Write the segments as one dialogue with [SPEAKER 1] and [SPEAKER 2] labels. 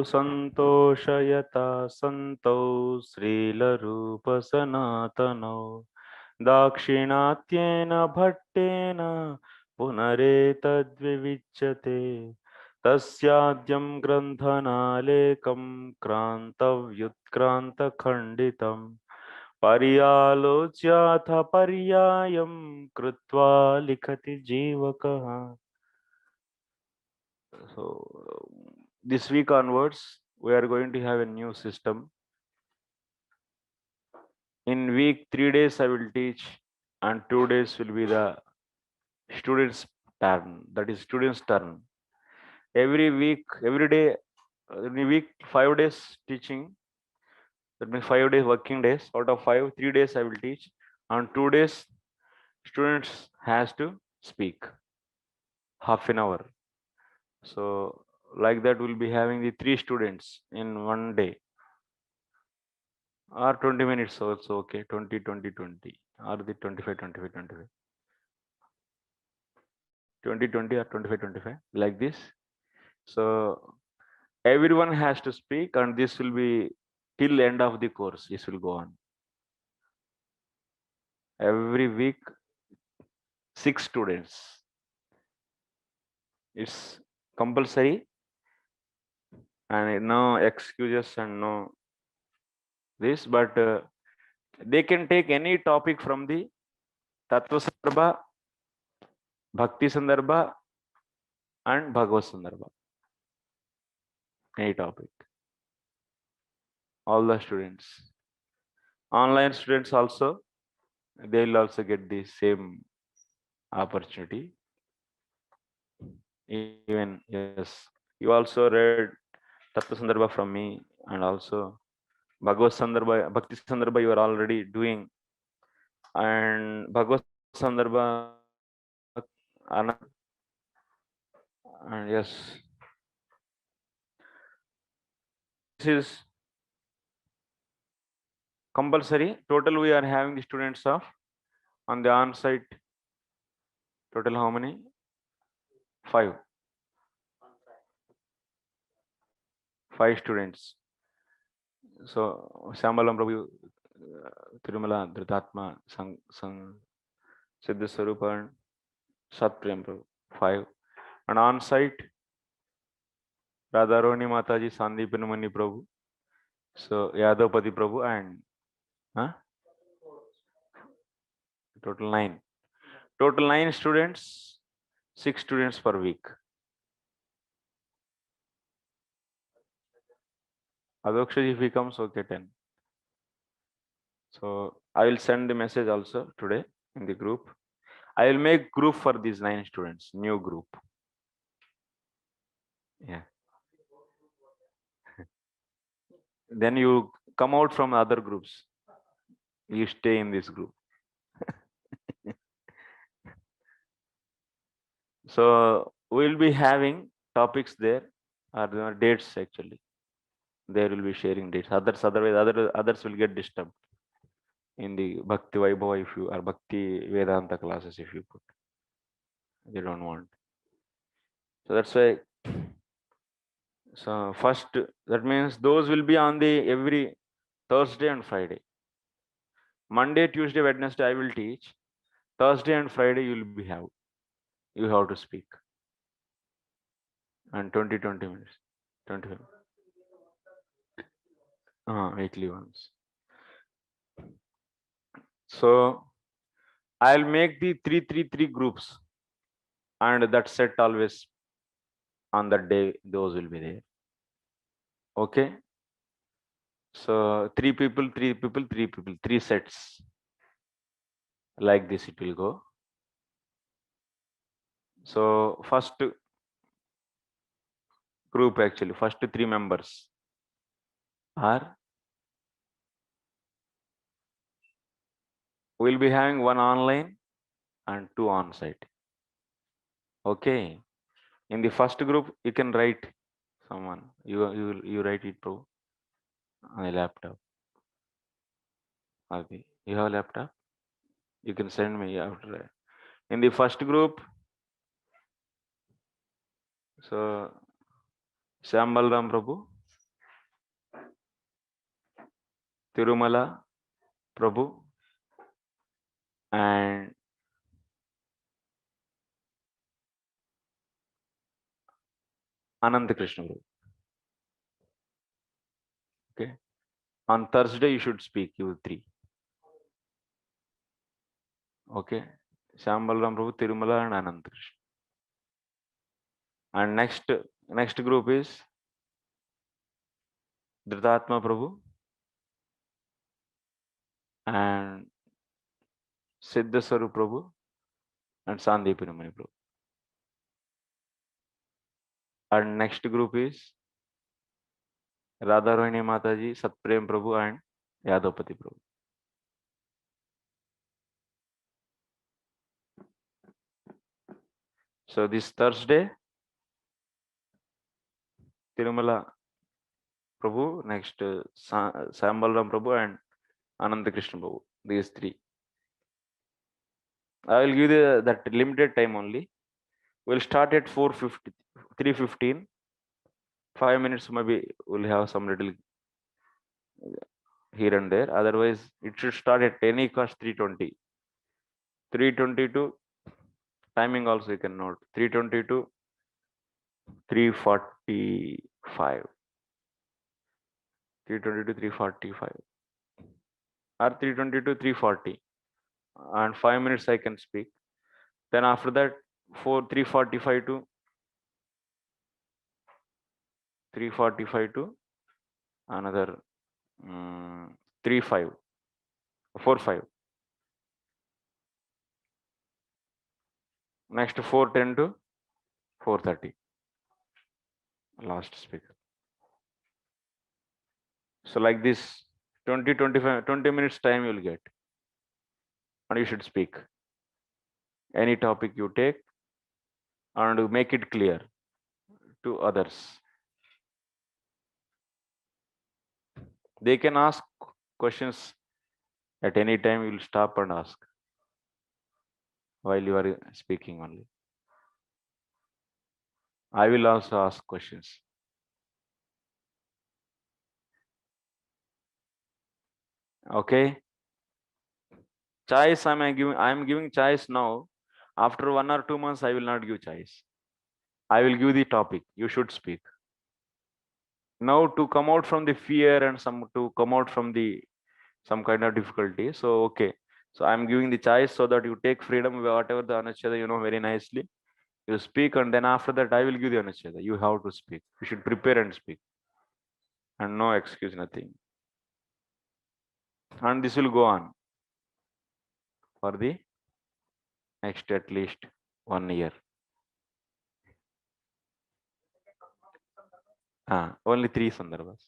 [SPEAKER 1] संतोषयता सन्तौ श्रीलरूप सनातनौ दाक्षिणात्येन भट्टेन पुनरेतद्विविच्यते तस्याद्यं ग्रन्थनालेकं क्रान्तव्युत्क्रान्तखण्डितं पर्यालोच्याथ पर्यायं कृत्वा लिखति जीवकः. So this week onwards we are going to have a new system. In week 3 days I will teach, and 2 days will be the students turn, that is students turn. Every week, every day, in week 5 days teaching, that means 5 days working days. Out of 5, 3 days I will teach, and 2 days students has to speak half an hour. So like that we'll be having the 3 students in one day, or 20 minutes also okay, 20 20 20, or the 25 25 25, 20 20 or 25 25, like this. So everyone has to speak, and this will be till end of the course. This will go on every week. 6 students, it's compulsory, and no excuses and no this, but they can take any topic from the tattva sandarbha, bhakti sandarbha, and bhagavad sandarbha. Any topic, all the students. Online students also, they will also get the same opportunity. Even yes, you also read tattva sandarbha from me, and also bhagavad sandarbha, bhakti sandarbha you are already doing, and bhagavad sandarbha and yes, this is compulsory. Total we are having the students of on the on site, total how many? 5 students. So Shyamalam Prabhu, Tirumala Dhritatma, Siddha Swarupa, and Satprem Prabhu, 5. And on site, Radharoni Mataji, Sandeepanamani Prabhu, so Yadavpati Prabhu, and total 9. Total 9 students, 6 students per week. Adoksha if he comes, okay, 10. So I will send the message also today in the group. I will make group for these 9 students, new group. Yeah. Then you come out from other groups. You stay in this group. So we'll be having topics there, or dates actually. They will be sharing dates. Others will get disturbed in the Bhakti Vaibhava if you, or Bhakti Vedanta classes if you put. They don't want. So that's why. So first, that means those will be on the every Thursday and Friday. Monday, Tuesday, Wednesday I will teach. Thursday and Friday you have to speak. And 20 minutes. 25. Weekly ones. So I'll make the 3 groups, and that set always on that day those will be there. Okay. So 3 people, 3 people, 3 people, 3 sets. Like this it will go. So first group, actually first 3 members are, we'll be having 1 online and 2 on site. Okay. In the first group you can write someone, you write it on a laptop. Okay, you have a laptop, you can send me after. In the first group, so Syam Balram Prabhu, Tirumala Prabhu and Ananda Krishna Prabhu. Okay. On Thursday, you should speak, you three. Okay. Shyambalam Prabhu, Tirumala, and Ananda Krishna. And next group is Dhritatma Prabhu and Siddhasaru Prabhu and Sandipinamani Prabhu. And next group is Radharani Mataji, Satprem Prabhu and Yadavpati Prabhu. So this Thursday, Tirumala Prabhu, next Sambalaram Prabhu and Ananda Krishna Prabhu. These three. I will give that limited time only. We'll start at 4:50, 3:15. 5 minutes maybe we'll have some little here and there. Otherwise, it should start at any cost 3:20. 3:22 timing also you can note. 3:22, 3:45. 3:22, 3:45. Or 3:22, 3:40. And 5 minutes I can speak. Then after that, 3:45 to 3:45 to another 3:5, 4:5. Next 4:10 to 4:30. Last speaker. So like this, 20 minutes time you will get. And you should speak. Any topic you take and make it clear to others. They can ask questions at any time. You will stop and ask while you are speaking only. I will also ask questions. Okay. Choice I am giving choice now. After 1 or 2 months, I will not give choice. I will give the topic. You should speak. Now to come out from the fear and to come out from the some kind of difficulty. So okay. So I'm giving the choice so that you take freedom, whatever the anucheda you know very nicely. You speak, and then after that I will give the anucheda. You have to speak. You should prepare and speak. And no excuse, nothing. And this will go on for the next at least 1 year. Only 3 sandarbhas.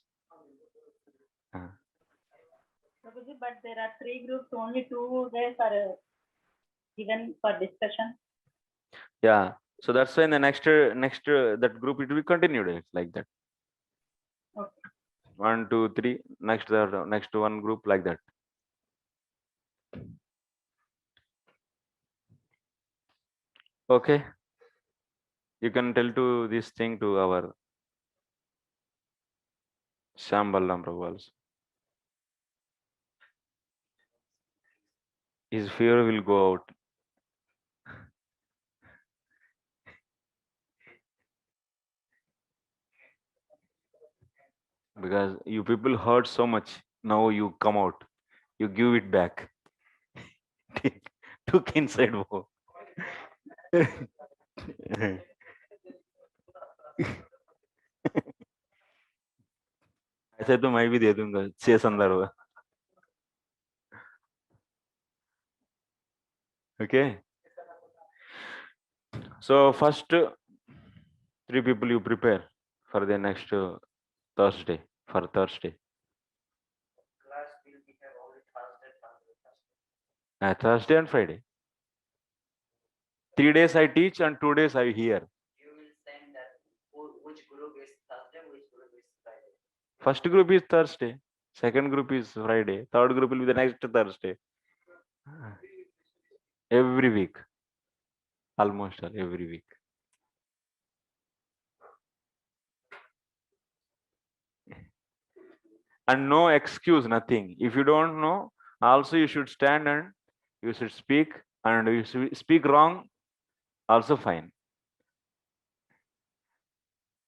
[SPEAKER 2] But there are 3 groups, only 2 days are given for discussion.
[SPEAKER 1] Yeah. So that's why in the next that group it will be continued like that. Okay. 1, 2, 3. Next one group like that. Okay. You can tell to this thing to our Shyambalam Prabhu also. His fear will go out. Because you people hurt so much. Now you come out. You give it back. Took inside war. ऐसे तो मैं भी दे दूंगा 6 संदर्भ. Okay. So first 3 people you prepare for the next Thursday. For Thursday.
[SPEAKER 3] Class will be have only
[SPEAKER 1] Thursday and Friday. 3 days I teach and 2 days I hear.
[SPEAKER 3] You will send that which group is Thursday, which group is Friday.
[SPEAKER 1] First group is Thursday. Second group is Friday. Third group will be the next Thursday. Every week. Almost every week. and no excuse, nothing. If you don't know, also you should stand and you should speak, and you should speak wrong, also fine.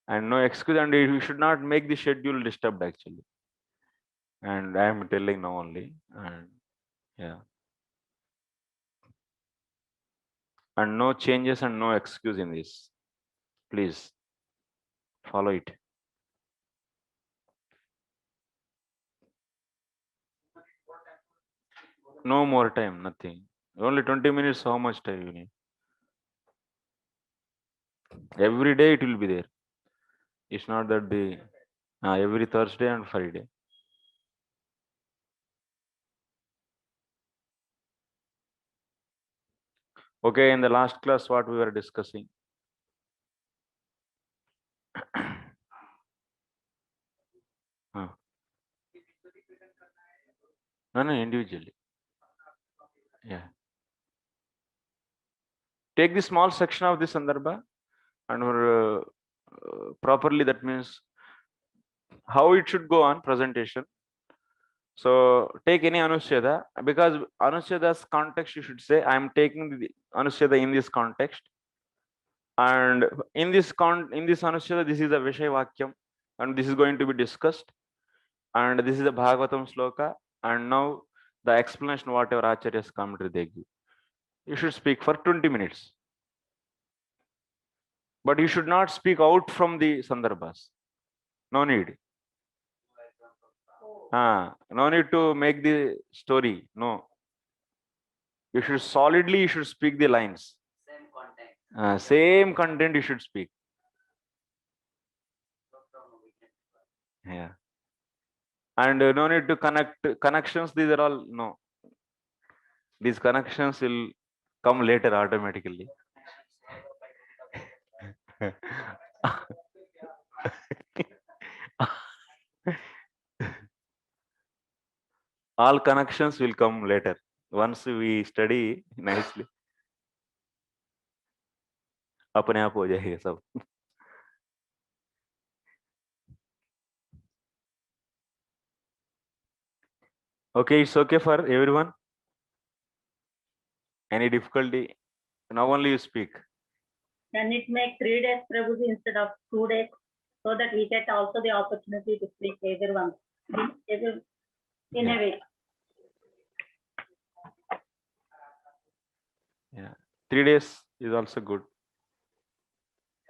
[SPEAKER 1] And no excuse, and you should not make the schedule disturbed actually. And I am telling now only, and yeah, and no changes and no excuse in this. Please follow it. No more time, nothing. Only 20 minutes. How much time you need? Every day it will be there. It's not that the every Thursday and Friday. Okay, in the last class, what we were discussing? No, no, individually. Yeah. Take the small section of this sandarbha and properly, that means how it should go on presentation. So take any anusheda, because anusheda's context you should say I am taking the anusheda in this context, and in this anusheda this is a vishay vakyam, and this is going to be discussed, and this is a Bhagavatam sloka, and now the explanation whatever Acharya's commentary they give. You should speak for 20 minutes, but you should not speak out from the sandarbhas. No need. No need to make the story. No. You should solidly, you should speak the lines.
[SPEAKER 3] Same content.
[SPEAKER 1] Same content you should speak. Yeah. And no need to connect connections. These are all no. These connections will come later automatically. All connections will come later once we study nicely. अपने आप हो जाएगा सब. Okay, it's okay for everyone. Any difficulty? Now only you speak.
[SPEAKER 2] Can it make 3 days, Prabhuji, instead of 2 days, so that we get also the opportunity to speak everyone in a way?
[SPEAKER 1] Yeah, 3 days is also good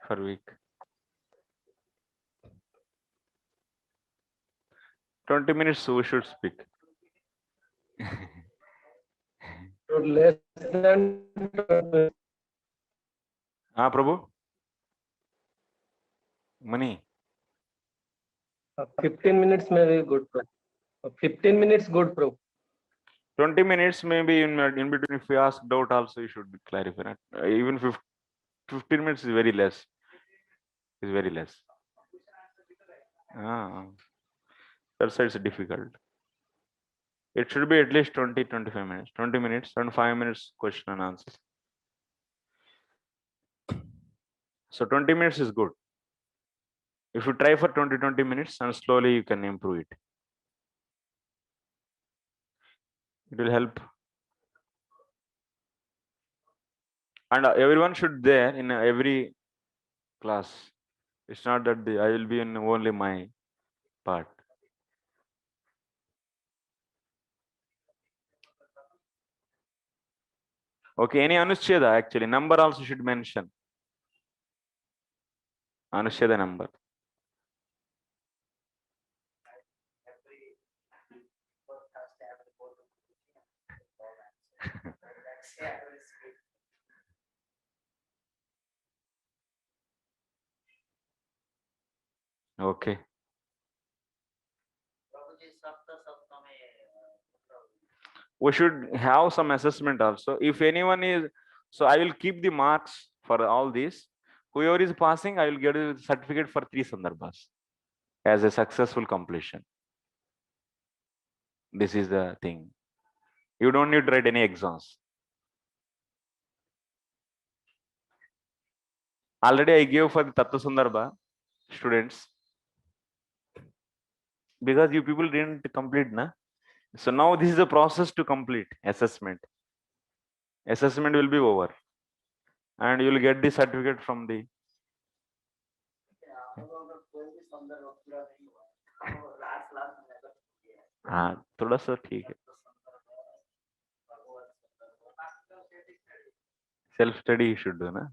[SPEAKER 1] for week. 20 minutes we should speak.
[SPEAKER 4] Less than
[SPEAKER 1] Prabhu? Money.
[SPEAKER 4] 15 minutes may be good, bro. 15 minutes good, bro.
[SPEAKER 1] 20 minutes maybe in between, if you ask doubt also you should clarify. Even 15 minutes is very less. Is very less. That's why it's difficult. It should be at least 20-25 minutes. 20 minutes and 5 minutes question and answers. So 20 minutes is good. If you try for 20 minutes and slowly you can improve it. It will help. And everyone should there in every class. It's not that I will be in only my part. Okay, any anusheda actually, number also should mention. Anusheda number. Okay. We should have some assessment also. If anyone is, so I will keep the marks for all this. Whoever is passing, I will get a certificate for 3 sandarbhas as a successful completion. This is the thing. You don't need to write any exams. Already I gave for the Tattva Sandarbha students. because you people didn't complete, na? So now this is a process to complete assessment. Assessment will be over, and you will get the certificate from the. हाँ थोड़ा सा ठीक है. Self study you should do, na?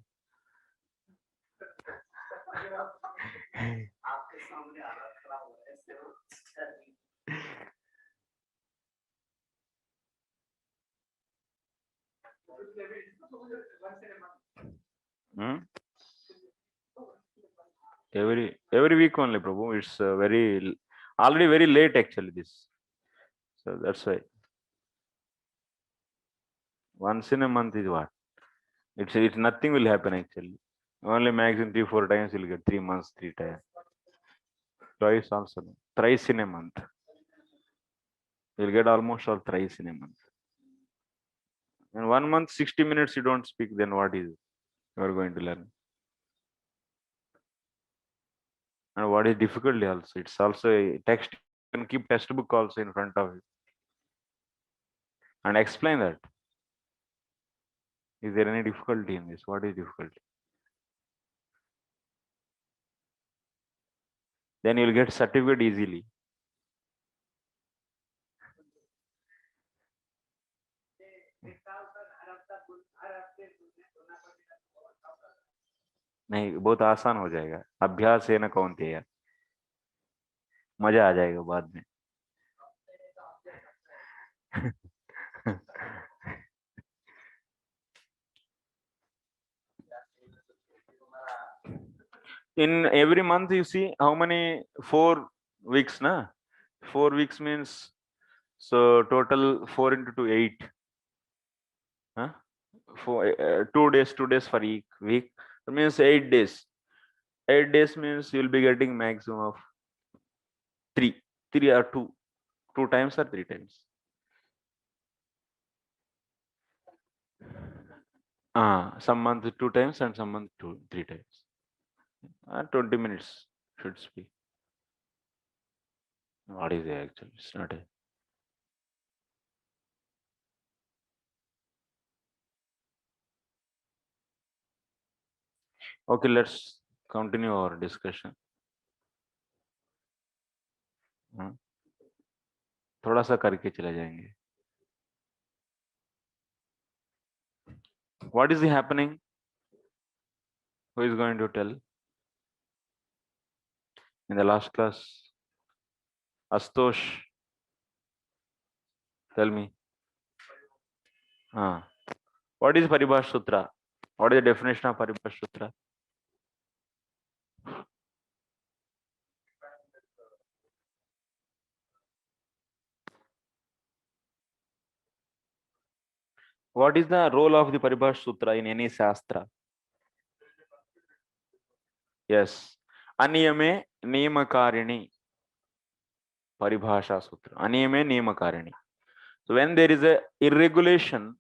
[SPEAKER 1] Hmm? Every week only, Prabhu. It's already very late actually this. So that's why once in a month is what? It's nothing will happen actually. Only maximum 3-4 times you'll get 3 months, 3 times. Twice also. Thrice in a month. You'll get almost all thrice in a month. And 1 month, 60 minutes you don't speak, then what is you are going to learn? And what is difficulty also? It's also a text. You can keep textbook also in front of you and explain that. Is there any difficulty in this? What is difficulty? Then you'll get certificate easily. नहीं बहुत आसान हो जाएगा. अभ्यास है ना कौनतेया. मजा आ जाएगा बाद में. In every month you see how many 4 weeks, na? 4 weeks means so total 4 into 2 8. Huh? 2 days for each week. That means 8 days. 8 days means you'll be getting maximum of 3 or 2 times or 3 times. Some month 2 times and some month 3 times. 20 minutes should speak. What is it actually? It's not a. Okay, let's continue our discussion. थोड़ा सा करके चले जाएंगे. What is happening? Who is going to tell? In the last class, Astosh, tell me. What is Paribhash Sutra? What is the definition of Paribhash Sutra? What is the role of the Paribhash Sutra in any Shastra? Yes. Aniyame Niyamakarini. Paribhasha Sutra. Aniyame Niyamakarini. So when there is a irregulation,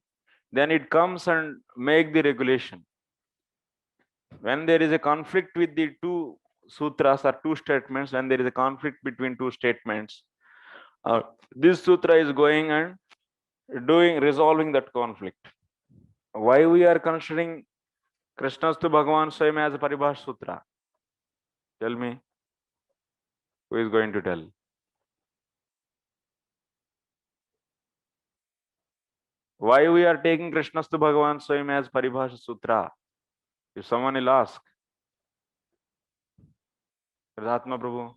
[SPEAKER 1] then it comes and make the regulation. When there is a conflict with the 2 sutras or 2 statements, when there is a conflict between 2 statements, this sutra is going and resolving that conflict. Why we are considering Krishnastu Bhagavan Swayam as a Paribhash Sutra? Tell me. Who is going to tell? Why we are taking Krishnastu Bhagavan Swayam as Paribhash Sutra? If someone will ask. Radhatma Prabhu.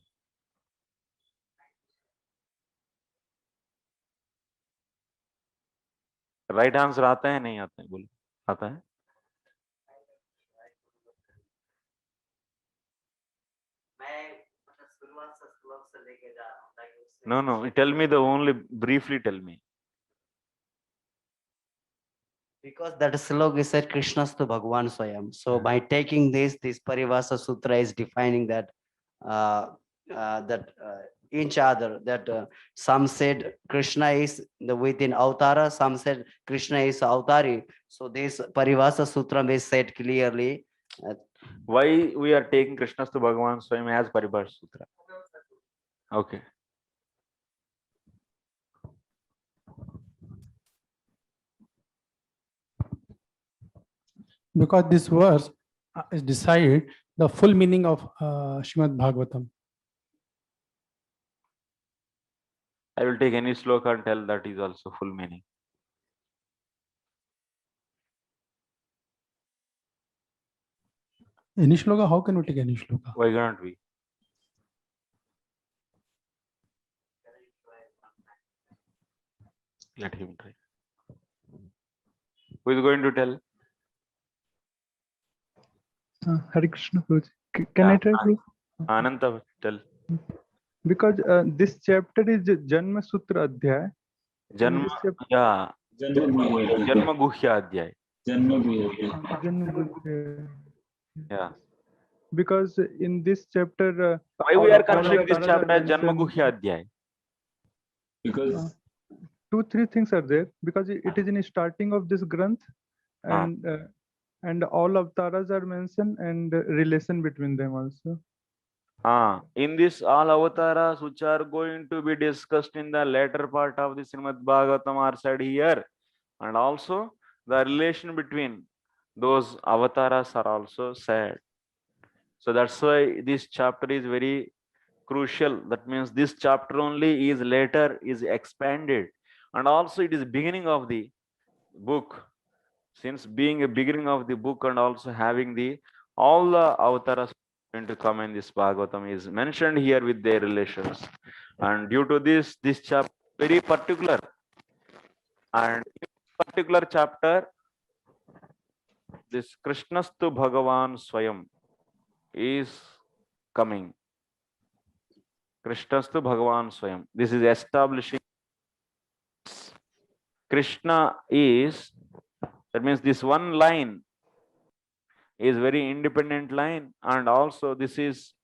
[SPEAKER 1] Right answer आता है नहीं आता है? बोलो. आता है? No. Tell me only briefly. Tell me.
[SPEAKER 5] Because that slok is said Krishnastu Bhagavan Swayam. So by taking this Parivasa Sutra is defining that each other, that some said Krishna is within Avtara, some said Krishna is Avtari. So this Parivasa Sutra is said clearly.
[SPEAKER 1] Why we are taking Krishnastu Bhagavan Swayam as Paribhash Sutra? Okay.
[SPEAKER 6] Because this verse is decide the full meaning of Srimad Bhagavatam.
[SPEAKER 1] I will take any sloka and tell that is also full meaning.
[SPEAKER 6] Any shloka, how can we take any shloka?
[SPEAKER 1] Why can't we? Let him try. Who is going to tell?
[SPEAKER 7] Hare Krishna Prabhuji. Can I try, Prabhu?
[SPEAKER 1] Ananta, tell.
[SPEAKER 7] Because this chapter is Janma Sutra Adhyay. In
[SPEAKER 1] Janma,
[SPEAKER 7] this chapter,
[SPEAKER 1] yeah. Janma Guhya Adhyay.
[SPEAKER 7] Janma Buddhya.
[SPEAKER 1] Yeah.
[SPEAKER 7] Because in this chapter,
[SPEAKER 1] Why we are considering this chapter as Janma Guhya Adhyay?
[SPEAKER 7] Because 2-3 things are there. Because it is in starting of this Granth, and all avatars are mentioned and relation between them also.
[SPEAKER 1] In this, all avatars which are going to be discussed in the later part of the Srimad Bhagavatam are said here, and also the relation between those avatars are also said. So that's why this chapter is very crucial. That means this chapter only is later is expanded, and also it is beginning of the book. Since being a beginning of the book and also having the all the avatars going to come in this Bhagavatam is mentioned here with their relations, and due to this chapter very particular, and in particular chapter this Krishnastu Bhagavan Swayam is coming. Krishnastu Bhagavan Swayam. This is establishing Krishna is, that means this one line is very independent line, and also this is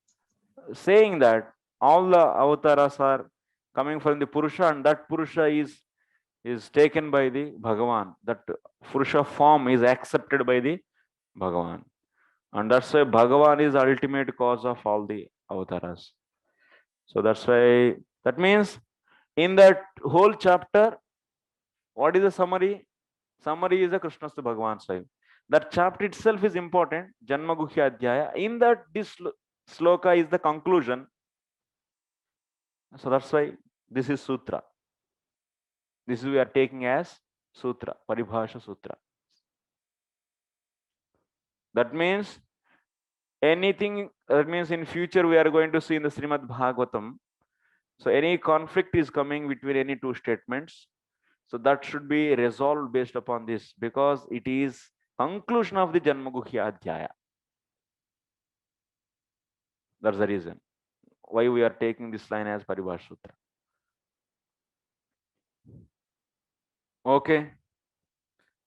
[SPEAKER 1] saying that all the avatars are coming from the Purusha, and that Purusha is taken by the Bhagavan. That Purusha form is accepted by the Bhagavan, and that's why Bhagavan is ultimate cause of all the avatars. So that's why, that means in that whole chapter, what is the summary? Summary is the Krishnastu Bhagavan Swayam. That chapter itself is important, Janma Guhya Adhyaya. In that, this sloka is the conclusion. So that's why this is Sutra. This we are taking as Sutra, Paribhasha Sutra. That means anything, that means in future we are going to see in the Srimad Bhagavatam. So any conflict is coming between any two statements. So that should be resolved based upon this, because it is conclusion of the Janma Guhya Adhyaya. That's the reason why we are taking this line as Paribhasha Sutra. Okay.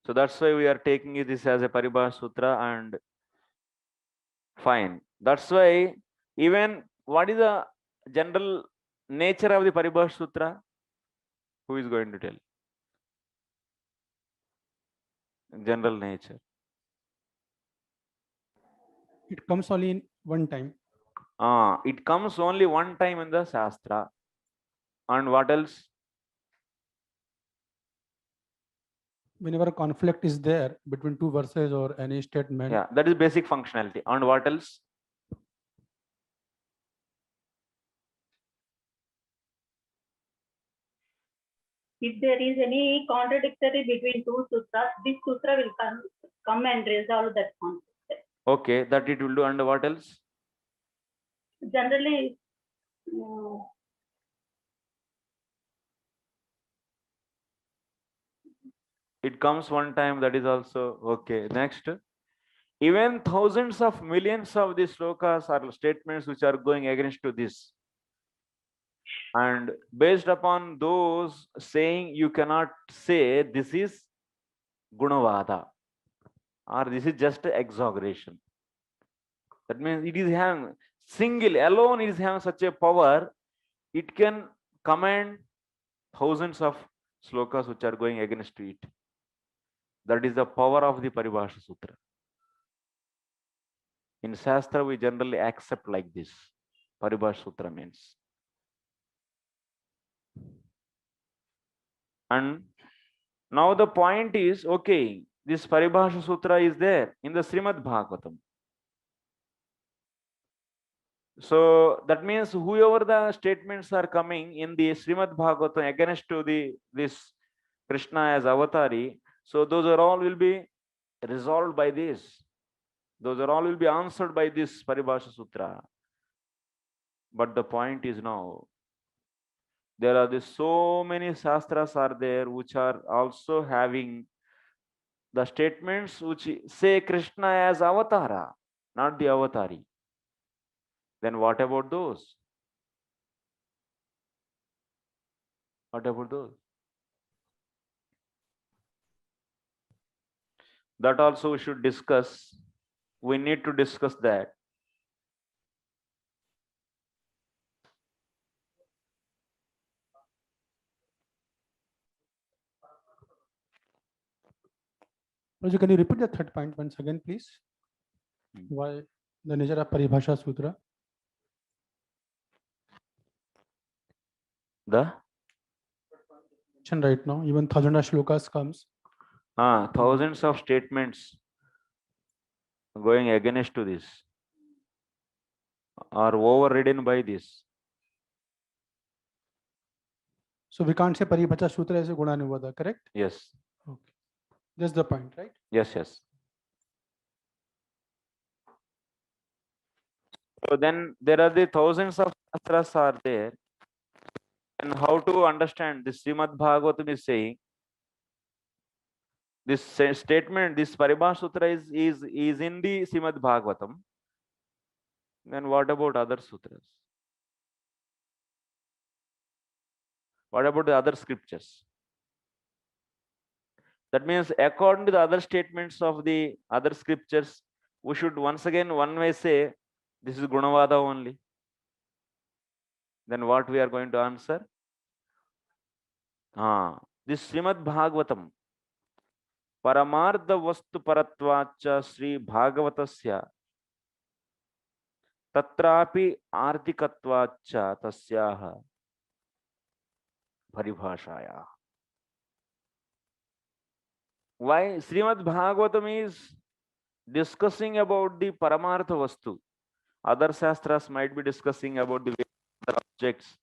[SPEAKER 1] So that's why we are taking this as a Paribhasha Sutra, and fine. That's why even what is the general nature of the Paribhasha Sutra? Who is going to tell? General nature.
[SPEAKER 6] It comes only in one time.
[SPEAKER 1] It comes only one time in the Shastra. And what else?
[SPEAKER 6] Whenever conflict is there between two verses or any statement.
[SPEAKER 1] Yeah, that is basic functionality. And what else?
[SPEAKER 2] If there is any contradictory between two sutras, this sutra will come and resolve that conflict.
[SPEAKER 1] Okay, that it will do. And what else?
[SPEAKER 2] Generally,
[SPEAKER 1] it comes one time, that is also okay. Next, even thousands of millions of these slokas are statements which are going against to this, and based upon those saying, you cannot say this is gunavada or this is just exaggeration. That means it is having single alone, it is having such a power, it can command thousands of slokas which are going against it. That is the power of the Paribhasha Sutra. In Shastra, we generally accept like this. Paribhasha Sutra means. And now the point is, okay, This Paribhasha Sutra is there in the Srimad Bhagavatam. So that means whoever the statements are coming in the Srimad Bhagavatam against to this Krishna as avatari, so those are all will be resolved by this. Those are all will be answered by this Paribhasha Sutra. But the point is now, there are so many shastras are there which are also having the statements which say Krishna as avatara, not the avatari. Then what about those? What about those? That also we should discuss. We need to discuss that.
[SPEAKER 6] Prabhuji, can you repeat the third point once again, please?
[SPEAKER 1] Hmm.
[SPEAKER 6] Why the nature of Paribhasha Sutra?
[SPEAKER 1] The
[SPEAKER 6] Right now, even thousands of shlokas comes.
[SPEAKER 1] thousands of statements going against to this are overridden by this.
[SPEAKER 6] So we can't say Paribhasha Sutra as a Gunanuvada, correct?
[SPEAKER 1] Yes,
[SPEAKER 6] Okay. That's the point, right?
[SPEAKER 1] yes. So then there are the thousands of shastras are there. And how to understand this Srimad Bhagavatam is saying this statement, this Paribhasha Sutra is in the Srimad Bhagavatam. Then what about other sutras? What about the other scriptures? That means according to the other statements of the other scriptures, we should once again one way say this is Gunavada only. Then what we are going to answer? This Srimad Bhagavatam Paramardha Vastu Paratvacha Sri Bhagavatasya Tatrapi Artikatvacha Tasyaha Paribhashaya. Why Srimad Bhagavatam is discussing about the Paramartha Vastu. Other Shastras might be discussing about the other objects.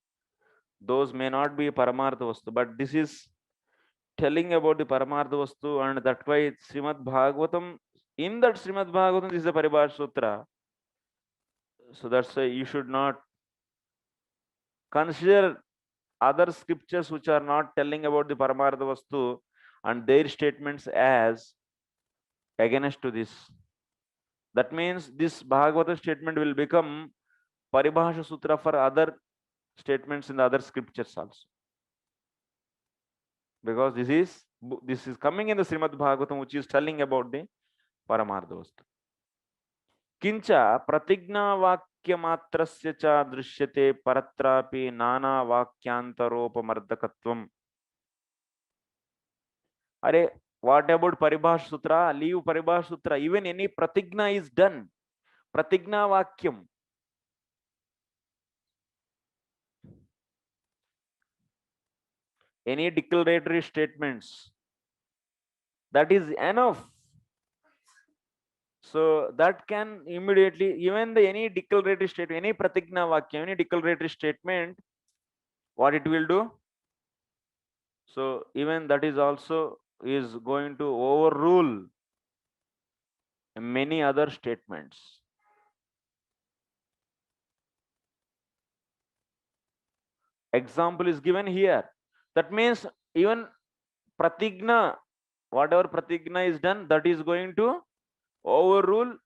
[SPEAKER 1] Those may not be Paramartha Vastu, but this is telling about the Paramartha Vastu, and that's why Srimad Bhagavatam, in that Srimad Bhagavatam, this is a Paribhasha Sutra. So that's why you should not consider other scriptures which are not telling about the Paramartha Vastu and their statements as against to this. That means this Bhagavata statement will become Paribhasha Sutra for other statements in the other scriptures also. Because this is coming in the Srimad Bhagavatam, which is telling about the Paramartha Vastu. Kincha pratigna vakya matrasya cha drishyate paratrapi nana vakyantaropamardakatvam. Are what about Paribhasha Sutra? Leave Paribhasha Sutra. Even any pratigna is done. Pratigna vakyam. Any declaratory statements. That is enough. So that can immediately, even any declaratory statement, any pratigna vakyam, any declaratory statement, what it will do? So even that is also is going to overrule many other statements. Example is given here. That means even pratigna, whatever pratigna is done, that is going to overrule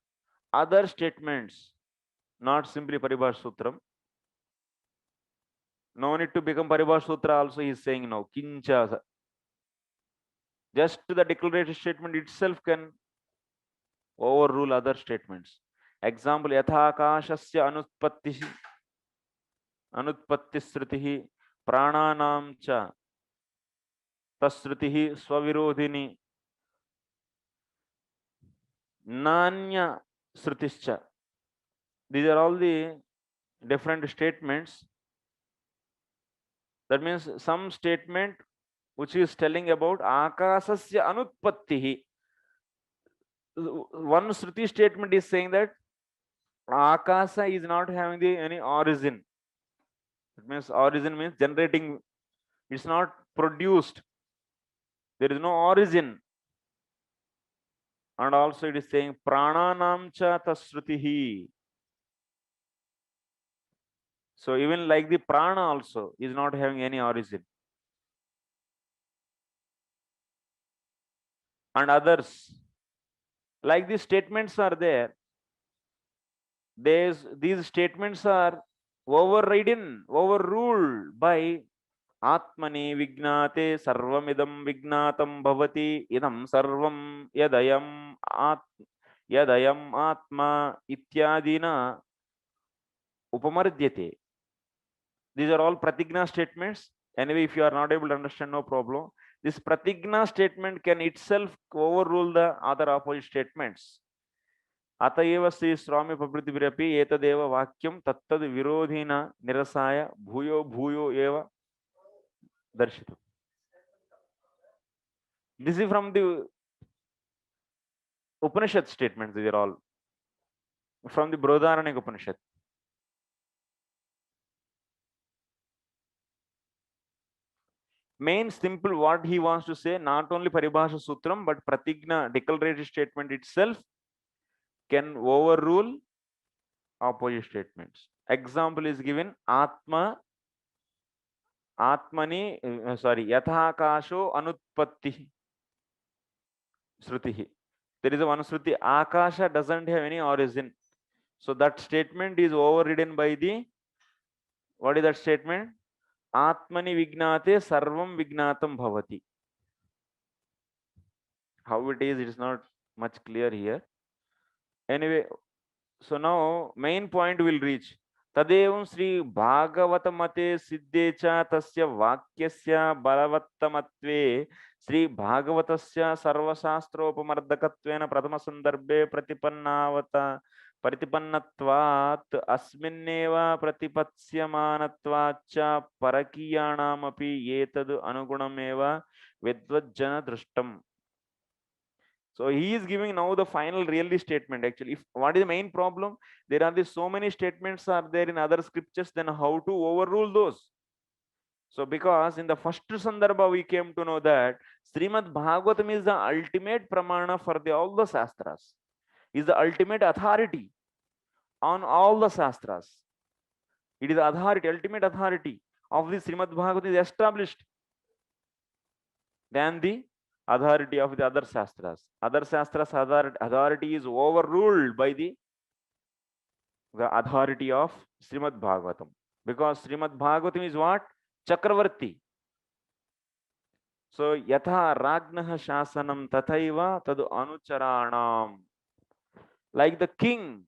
[SPEAKER 1] other statements, not simply Paribhasha Sutram. No need to become Paribhasha Sutra also, he is saying now. Kincha. Just the declaratory statement itself can overrule other statements. Example, Yathakashasya Anutpatti Srutihi Prananam cha Tasrutihi Swavirodhini Nanya Srutischa. These are all the different statements. That means some statement which is telling about Akasasya Anutpattihi. one Shruti statement is saying that Akasa is not having any origin. It means origin means generating. It's not produced. There is no origin. And also it is saying prananam cha tasrutihi. So even like the prana also is not having any origin. And others, like these statements are there. These statements are overridden, overruled by Atmani vignate sarvamidam vignatam bhavati idam sarvam yadayam atma ityadina upamardyate. These are all pratigna statements. Anyway, if you are not able to understand, no problem. This pratigna statement can itself overrule the other opposite statements. Atayeva Sri Swami Pabritivirappi etadeva vakyam tattad virodhina nirasaya bhuyo eva darshitam. This is from the Upanishad statements. These are all from the Brodharanic Upanishad. Main simple what he wants to say, not only Paribhasha Sutram, but Pratigna declaratory statement itself can overrule opposite statements. Example is given Atmani Yathakasho Anutpatti Srutihi. There is a one Sruti, Akasha doesn't have any origin. So that statement is overridden by the, what is that statement? Atmani Vignate Sarvam Vignatam Bhavati. How it is not much clear here. Anyway, so now main point will reach. Tadevam Sri Bhagavatamate Siddhecha Tasya Vakyasya Balavattamatve Sri Bhagavatasya Sarvashastropamardakatvena Pratama Sandarbhe Pratipannatvat Asminneva Pratipatsyamanatvaccha Parakiyanamapi Yetad Anugunameva Vedvajjana Drishtam. So he is giving now the final really statement. Actually, if what is the main problem? There are so many statements are there in other scriptures, then how to overrule those? So because in the first sandarbha we came to know that Srimad Bhagavatam is the ultimate pramana for all the shastras, is the ultimate authority on all the shastras. It is the authority, ultimate authority of the Srimad Bhagavatam is established than the authority of the other shastras. Other shastras authority is overruled by the authority of Srimad Bhagavatam. Because Srimad Bhagavatam is what? Chakravarti. So yatha ragnaha shasanam tathaiva tadu anucharanam. Like the king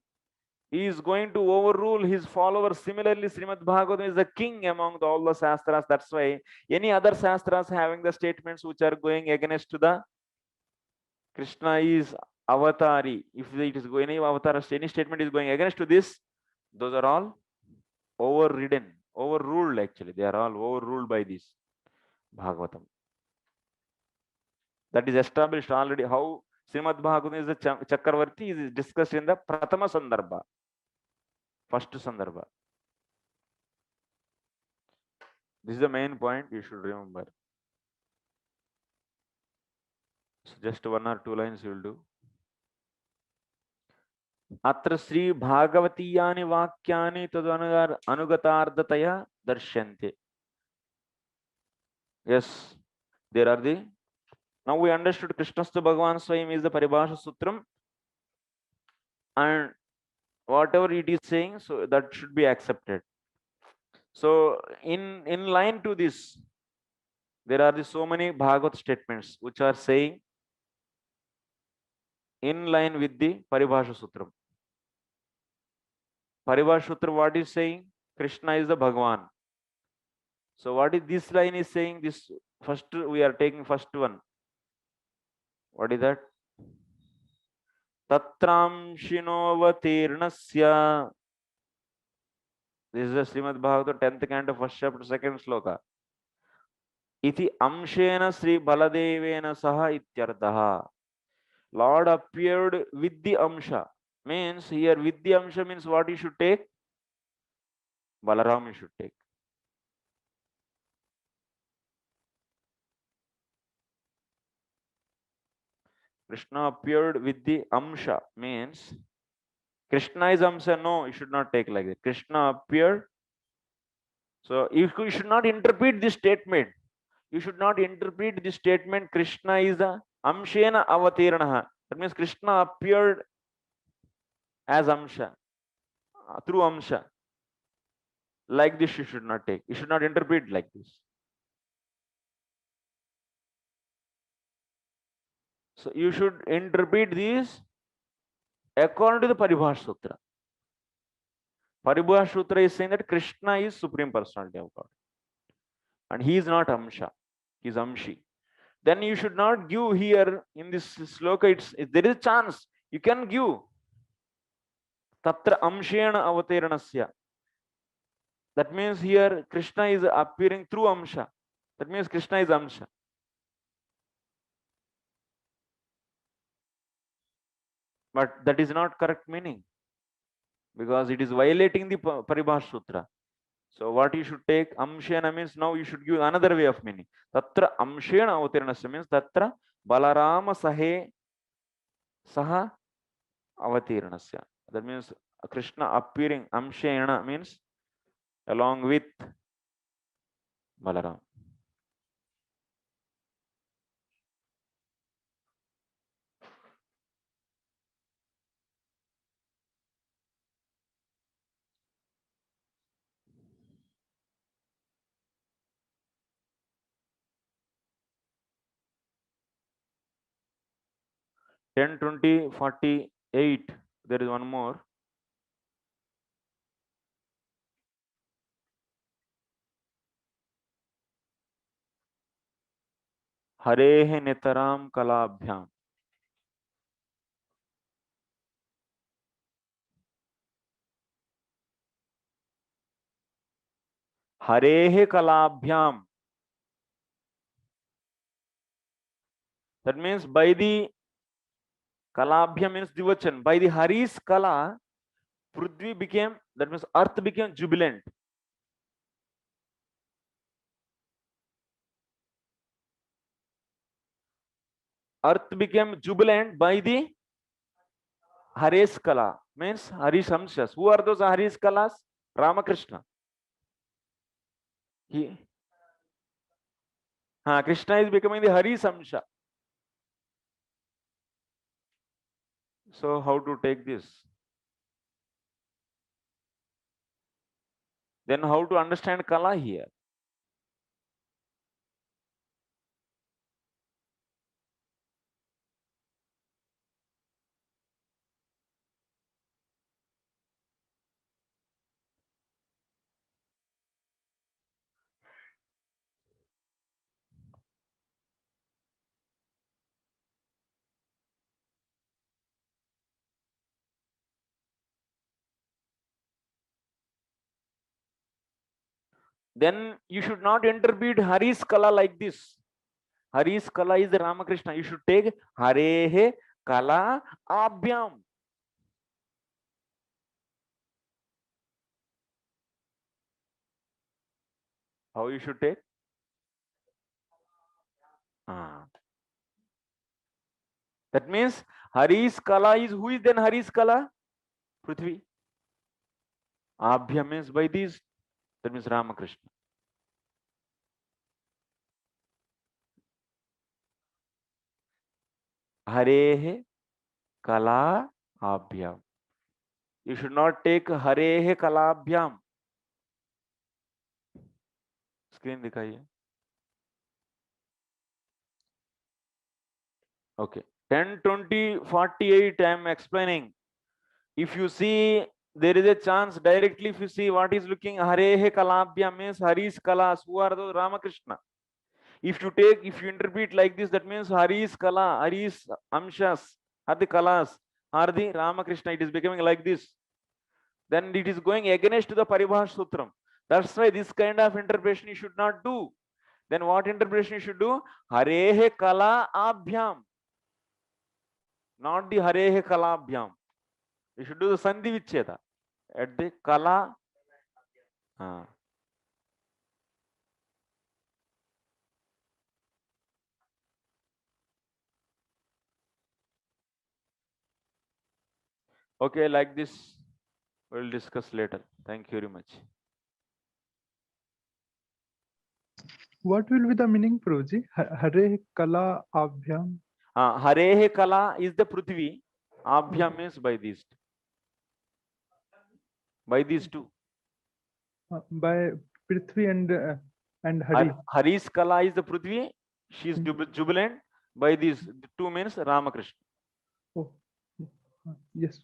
[SPEAKER 1] is going to overrule his followers. Similarly, Srimad Bhagavatam is the king among all the shastras. That's why any other shastras having the statements which are going against to the Krishna is avatari. If it is going any avatar, any statement is going against to this, those are all overridden, overruled actually. They are all overruled by this Bhagavatam. That is established already. How Srimad Bhagavatam is the Chakravarti is discussed in the Pratama Sandarbha. First Sandarbha. This is the main point you should remember. So just 1 or 2 lines you will do. Atra Sri Bhagavatiyani Vakyani Tadu Anugatardhataya Darshante. Yes, there are the. Now we understood Krishnastha Bhagavan Swayam is the Paribhasha Sutram, and whatever it is saying, so that should be accepted. So in line to this, there are so many Bhagavat statements which are saying in line with the Paribhasha Sutram. Paribhasha Sutra, what is saying? Krishna is the Bhagavan. So what is this line is saying? This first we are taking first one. What is that? Tatramshinovatirnasya. This is the Srimad Bhagavatam 10th canto, 1st chapter, 2nd sloka. Iti amshena Sri Baladevena saha ityarthaha. Lord appeared with the Amsha. Means here with the Amsha means what you should take? Balaram you should take. Krishna appeared with the Amsha means Krishna is Amsha. No, you should not take like that. Krishna appeared. So you should not interpret this statement. You should not interpret this statement Krishna is the Amshena Avatiranaha. That means Krishna appeared as Amsha, through Amsha. Like this you should not take. You should not interpret like this. So you should interpret this according to the Paribhas Sutra. Paribhas Sutra is saying that Krishna is Supreme Personality of God. And he is not Amsha. He is Amshi. Then you should not give here in this sloka, there is a chance. You can give. Tatra Amshena Avatiranasya. That means here Krishna is appearing through Amsha. That means Krishna is Amsha. But that is not correct meaning, because it is violating the Paribhas Sutra. So what you should take, Amshena means now you should give another way of meaning. Tatra Amshena Avatiranasya means Tatra Balarama Saha Avatiranasya. That means Krishna appearing, Amshena means along with Balaram. Ten 20 48. There is one more. Harehe Netaram Kalabhyam. Harehe Kalabhyam. That means by the Kalabhyam means Divachan. By the Hari's Kala, Prithvi became, that means earth became jubilant. Earth became jubilant by the Hari's Kala. Means Hari's Amshas. Who are those Hari's Kalas? Ramakrishna. Krishna is becoming the Hari's Amsha. So how to take this? Then how to understand Kala here? Then you should not interpret Hari's Kala like this. Hari's Kala is Ramakrishna. You should take Harehe Kala Abhyam. How you should take? That means Hari's Kala is, who is then Hari's Kala? Prithvi. Abhyam means by these. That means Ramakrishna. Harehe Kala Abhyam. You should not take Harehe Kalabhyam. Screen दिखाइए. Okay. 10, 20, 48 I am explaining. If you see, there is a chance directly, if you see what is looking, Harehe Kalabhyam means Hari's Kalas. Who are those? Ramakrishna. If you interpret like this, that means Hari's Kala, Hari's Amshas, are the Kalas, are the Ramakrishna. It is becoming like this. Then it is going against the Paribhas Sutram. That's why this kind of interpretation you should not do. Then what interpretation you should do? Harehe Kala Abhyam. not the Harehe Kalabhyam. You should do the Sandhi Vicheda at the Kala. Okay, like this, we'll discuss later. Thank you very much.
[SPEAKER 7] What will be the meaning, Prabhuji? Hare Kala Abhyam.
[SPEAKER 1] Harehe Kala is the Prithvi. Abhyam means by these two. By these two.
[SPEAKER 7] By Prithvi and Hari.
[SPEAKER 1] Hari's Kala is the Prithvi. She is jubilant. By these two means Ramakrishna.
[SPEAKER 7] Oh, yes.